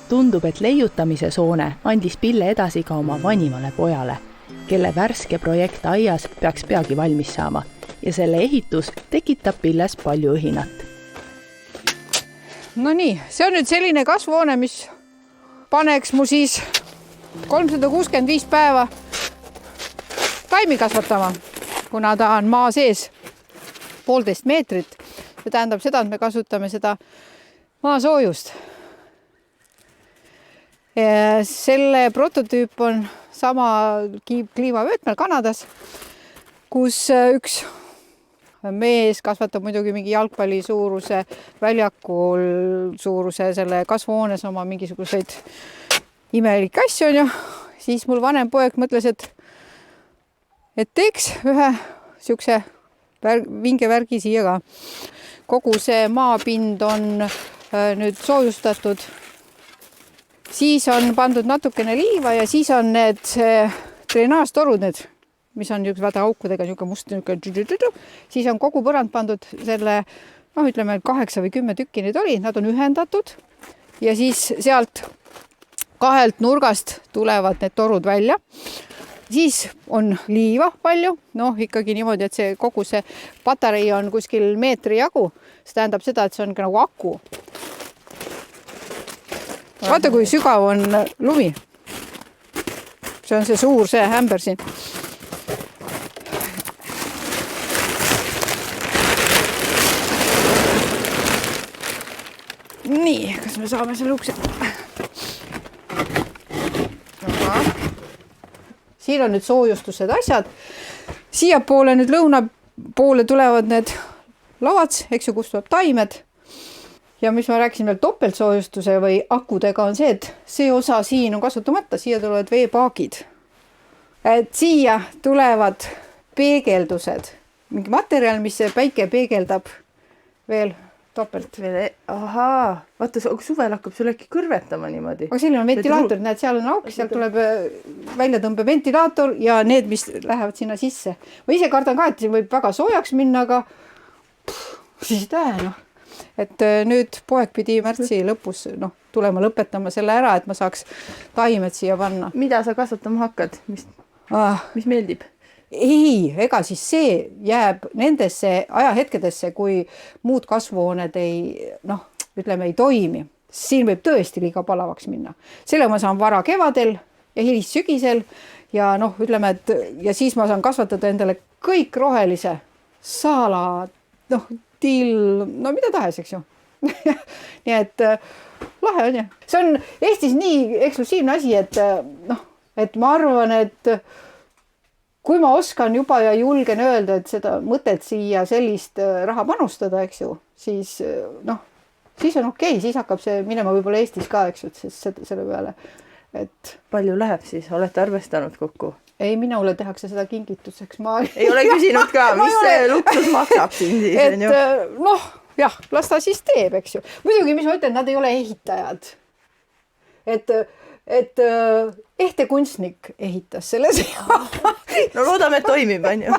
tundub, et leiutamise soone andis Pille edasi ka oma vanimale pojale, kelle värske projekt aias peaks peagi valmis saama ja selle ehitus tekitab Pilles palju õhinat. No nii, see on nüüd selline kasvuhoone, mis paneks mu siis 365 päeva taimi kasvatama, kuna ta on maa sees 1,5 meetrit. See tähendab seda, et me kasutame seda maasoojust. Selle prototüüp on sama kliimavöötmel Kanadas, kus üks mees kasvatab muidugi mingi jalgpalli suuruse, väljakul suuruse selle kasvuhoones oma mingisuguseid imelikke asju on ju. Siis mul vanem poeg mõtles, et teeks ühe siukse vinge värgi siia ka. Kogu see maapind on nüüd soojustatud. Siis on pandud natukene liiva ja siis on need treenaastorud, mis on vaata aukudega must. Siis on kogu põrand pandud selle, ütleme 8 või 10 tükki neid oli, nad on ühendatud ja siis sealt 2 nurgast tulevad need torud välja. Siis on liiva palju, ikkagi niimoodi, et see kogu see patarei on kuskil meetri jagu. See tähendab seda, et see on nagu aku. Vaata, kui sügav on lumi. See on see suur hämber siin. Nii, kas me saame selle ukse? Siin on nüüd soojustused asjad. Siia poole nüüd lõuna poole tulevad need lavad, eks ju, kus tuleb taimed. Ja mis ma rääkisin veel topeltsoojustuse või akudega on see, et see osa siin on kasutamata, siia tulevad veepaagid. Et siia tulevad peegeldused, mingi materjal, mis see päike peegeldab veel topelt. Ahaa, vaata, suvel hakkab sul äkki kõrvetama niimoodi. Aga siin on ventilaator, näed, seal on auk, seal tuleb väljatõmbe ventilaator ja need, mis lähevad sinna sisse. Ma ise kardan ka, et siin võib väga soojaks minna, aga siis Et nüüd poeg pidi märtsi lõpus tulema lõpetama selle ära, et ma saaks taimed siia panna. Mida sa kasvatama hakkad? Mis meeldib? Ei, ega siis see jääb nendesse ajahetkedesse, kui muud kasvuhooned ei toimi. Siin võib tõesti liiga palavaks minna. Selle ma saan vara kevadel ja hilis sügisel ja ütleme, et ja siis ma saan kasvatada endale kõik rohelise salat, till, mida tahes, eks ju. Nii et lahe on ju. See on Eestis nii eksklusiivne asi, et ma arvan, et kui ma oskan juba ja julgen öelda, et seda mõtet siia sellist raha panustada, eks ju, siis siis on okei, siis hakkab see minema võib-olla Eestis ka, eks ju, selle peale. Et palju läheb siis? Olete arvestanud kokku? Ei, minule tehakse seda kingituseks. Ei ole küsinud ka, mis see luksus maksab siin siis? Jah, las ta siis teeb, eks ju. Muidugi, mis ma ütlen, nad ei ole ehitajad. Et ehte kunstnik ehitas selles. No loodame, et toimib, on ju.